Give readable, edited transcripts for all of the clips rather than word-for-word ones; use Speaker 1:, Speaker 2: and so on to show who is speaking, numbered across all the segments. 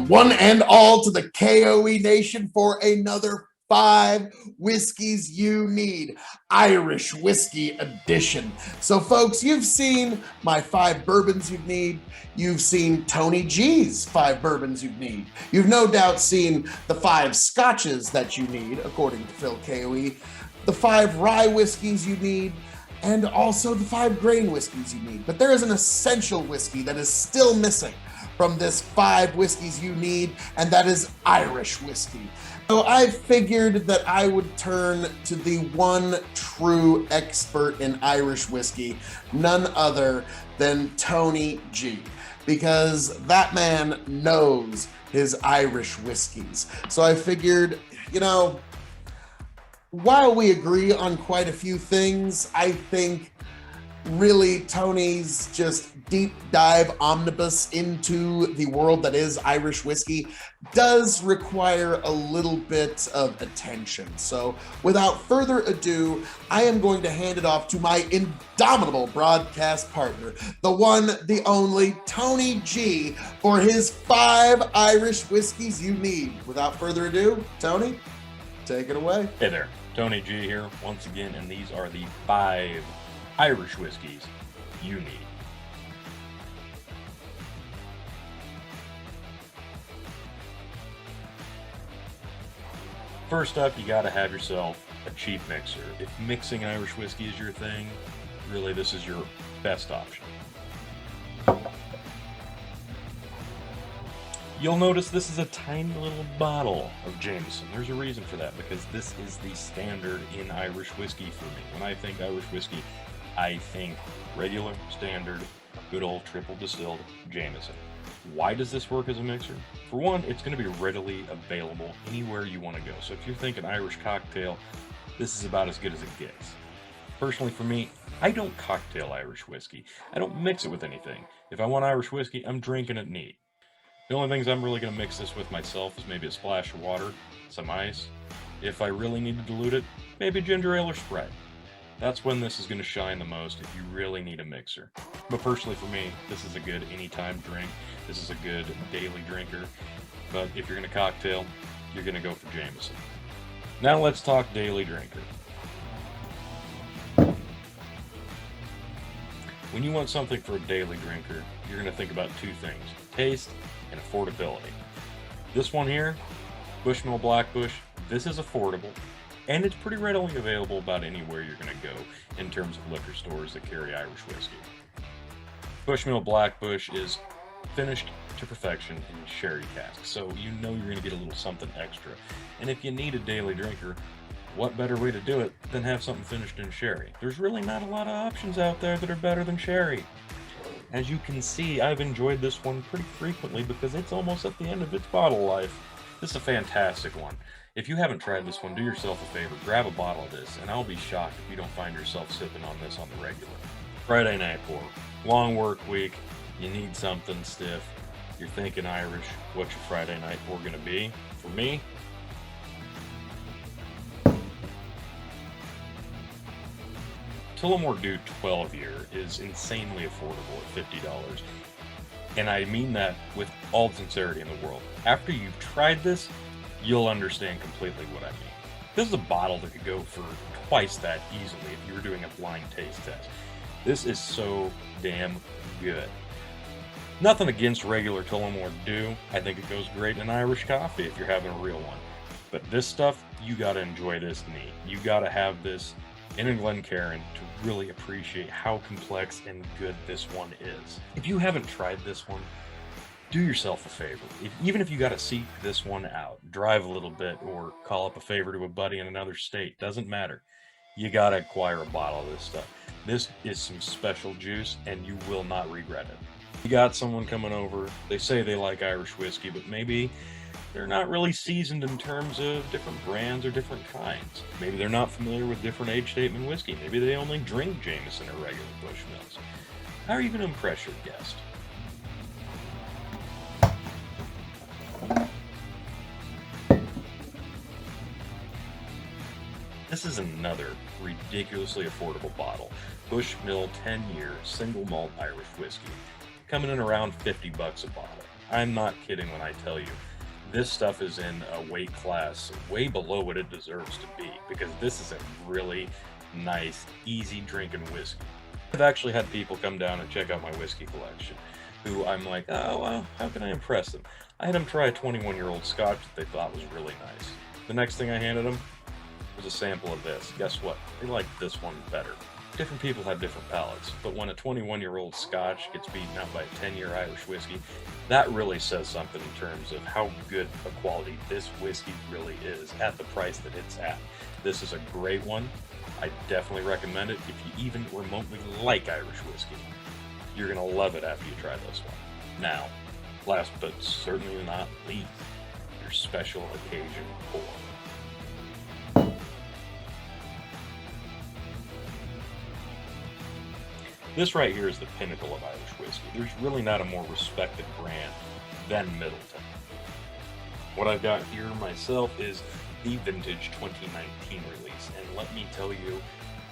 Speaker 1: one and all to the K.O.E Nation for another 5 whiskeys you need, Irish whiskey edition. So folks, you've seen my 5 bourbons you need. You've seen Tony G's 5 bourbons you need. You've no doubt seen the 5 scotches that you need, according to Phil K.O.E, the 5 rye whiskeys you need, and also the 5 grain whiskeys you need. But there is an essential whiskey that is still missing from this 5 whiskeys you need, and that is Irish whiskey. So I figured that I would turn to the one true expert in Irish whiskey, none other than Tony G, because that man knows his Irish whiskeys. So I figured, while we agree on quite a few things, I think really Tony's just deep dive omnibus into the world that is Irish whiskey does require a little bit of attention. So without further ado, I am going to hand it off to my indomitable broadcast partner, the one, the only Tony G, for his 5 Irish whiskeys you need. Without further ado, Tony, take it away.
Speaker 2: Hey there, Tony G here once again, and these are the 5 Irish whiskeys you need. First up, you gotta have yourself a cheap mixer. If mixing Irish whiskey is your thing, really this is your best option. You'll notice this is a tiny little bottle of Jameson. There's a reason for that, because this is the standard in Irish whiskey for me. When I think Irish whiskey, I think regular, standard, good old triple distilled Jameson. Why does this work as a mixer? For one, it's going to be readily available anywhere you want to go. So if you're thinking Irish cocktail, this is about as good as it gets. Personally for me, I don't cocktail Irish whiskey. I don't mix it with anything. If I want Irish whiskey, I'm drinking it neat. The only things I'm really going to mix this with myself is maybe a splash of water, some ice. If I really need to dilute it, maybe ginger ale or Sprite. That's when this is going to shine the most, if you really need a mixer. But personally for me, this is a good anytime drink. This is a good daily drinker. But if you're going to cocktail, you're going to go for Jameson. Now let's talk daily drinker. When you want something for a daily drinker, you're going to think about 2 things: taste and affordability. This one here, Bushmill Blackbush, this is affordable, and it's pretty readily available about anywhere you're going to go in terms of liquor stores that carry Irish whiskey. Bushmill Blackbush is finished to perfection in sherry cask, so you know you're going to get a little something extra. And if you need a daily drinker, what better way to do it than have something finished in sherry? There's really not a lot of options out there that are better than sherry. As you can see, I've enjoyed this one pretty frequently because it's almost at the end of its bottle life. This is a fantastic one. If you haven't tried this one, do yourself a favor, grab a bottle of this, and I'll be shocked if you don't find yourself sipping on this on the regular. Friday night pour. Long work week, you need something stiff. You're thinking Irish, what's your Friday night pour gonna be? For me, Tullamore Dew 12 year is insanely affordable at $50. And I mean that with all sincerity in the world. After you've tried this, you'll understand completely what I mean. This is a bottle that could go for twice that easily if you were doing a blind taste test. This is so damn good. Nothing against regular Tullamore Dew. I think it goes great in Irish coffee if you're having a real one. But this stuff, you gotta enjoy this neat. You gotta have this in a Glencairn to really appreciate how complex and good this one is. If you haven't tried this one, do yourself a favor. Even if you got to seek this one out, drive a little bit or call up a favor to a buddy in another state, doesn't matter. You got to acquire a bottle of this stuff. This is some special juice and you will not regret it. You got someone coming over, they say they like Irish whiskey, but maybe they're not really seasoned in terms of different brands or different kinds. Maybe they're not familiar with different age statement whiskey. Maybe they only drink Jameson or regular Bushmills. How are you going to impress your guest? This is another ridiculously affordable bottle. Bushmill 10-year single malt Irish whiskey, coming in around $50 a bottle. I'm not kidding when I tell you. This stuff is in a weight class way below what it deserves to be, because this is a really nice, easy drinking whiskey. I've actually had people come down and check out my whiskey collection, who I'm like, oh, well, how can I impress them? I had them try a 21-year-old scotch that they thought was really nice. The next thing I handed them was a sample of this. Guess what? They liked this one better. Different people have different palates, but when a 21-year-old scotch gets beaten out by a 10-year Irish whiskey, that really says something in terms of how good a quality this whiskey really is at the price that it's at. This is a great one. I definitely recommend it if you even remotely like Irish whiskey. You're going to love it after you try this one. Now, last but certainly not least, your special occasion pour. This right here is the pinnacle of Irish whiskey. There's really not a more respected brand than Middleton. What I've got here myself is the vintage 2019 release, and let me tell you,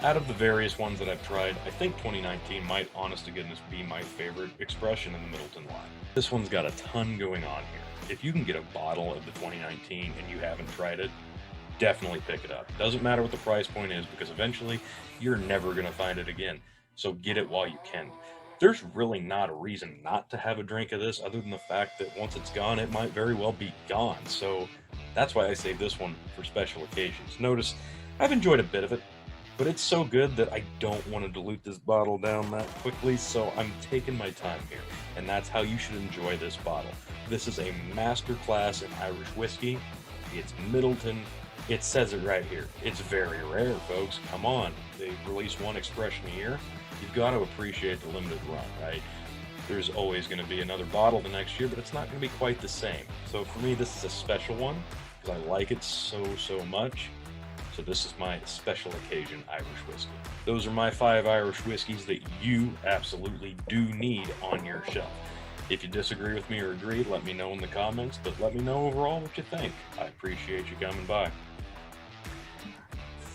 Speaker 2: out of the various ones that I've tried, I think 2019 might, honest to goodness, be my favorite expression in the Middleton line. This one's got a ton going on here. If you can get a bottle of the 2019 and you haven't tried it, definitely pick it up. Doesn't matter what the price point is, because eventually you're never going to find it again. So get it while you can. There's really not a reason not to have a drink of this, other than the fact that once it's gone, it might very well be gone. So that's why I save this one for special occasions. Notice, I've enjoyed a bit of it, but it's so good that I don't want to dilute this bottle down that quickly, so I'm taking my time here. And that's how you should enjoy this bottle. This is a masterclass in Irish whiskey. It's Middleton. It says it right here. It's very rare, folks. Come on. They release one expression a year. You've got to appreciate the limited run, right? There's always going to be another bottle the next year, but it's not going to be quite the same. So for me, this is a special one because I like it so much. So this is my special occasion Irish whiskey. Those are my 5 Irish whiskeys that you absolutely do need on your shelf. If you disagree with me or agree, let me know in the comments, but let me know overall what you think. I appreciate you coming by.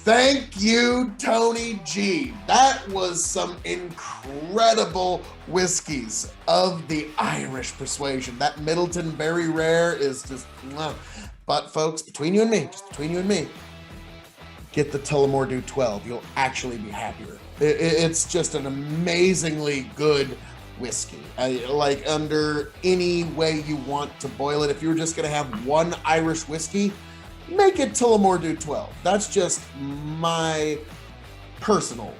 Speaker 1: Thank you, Tony G. That was some incredible whiskeys of the Irish persuasion. That Middleton Very Rare is just, but folks, between you and me, get the Tullamore Dew 12. You'll actually be happier. It's just an amazingly good whiskey. Like, under any way you want to boil it, if you were just going to have one Irish whiskey, make it Tullamore Dew 12. That's just my personal,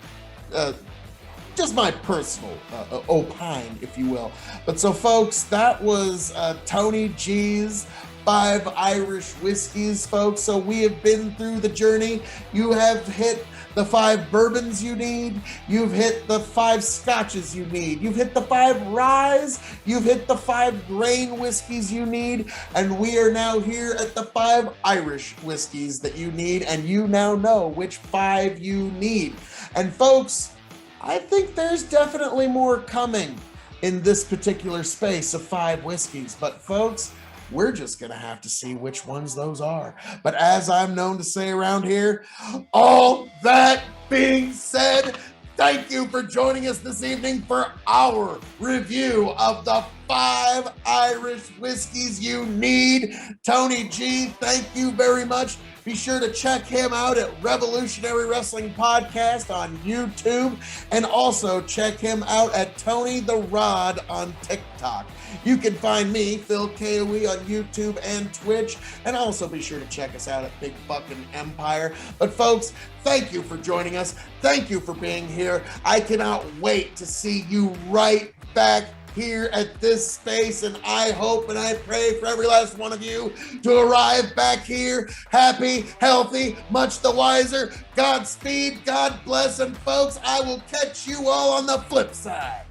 Speaker 1: opine, if you will. But so, folks, that was Tony G's 5 Irish whiskeys, folks. So we have been through the journey. You have hit the 5 bourbons you need. You've hit the 5 scotches you need. You've hit the 5 ryes. You've hit the 5 grain whiskeys you need. And we are now here at the 5 Irish whiskeys that you need. And you now know which 5 you need. And folks, I think there's definitely more coming in this particular space of 5 whiskeys. But folks, we're just going to have to see which ones those are. But as I'm known to say around here, all that being said, thank you for joining us this evening for our review of the 5 Irish whiskeys you need. Tony G, thank you very much. Be sure to check him out at Revolutionary Wrestling Podcast on YouTube, and also check him out at Tony the Rod on TikTok. You can find me, Phil K.O.E, on YouTube and Twitch, and also be sure to check us out at Big Fucking Empire. But folks, thank you for joining us. Thank you for being here. I cannot wait to see you right back here at this space, and I hope and I pray for every last one of you to arrive back here happy, healthy, much the wiser. Godspeed, God bless, and folks, I will catch you all on the flip side.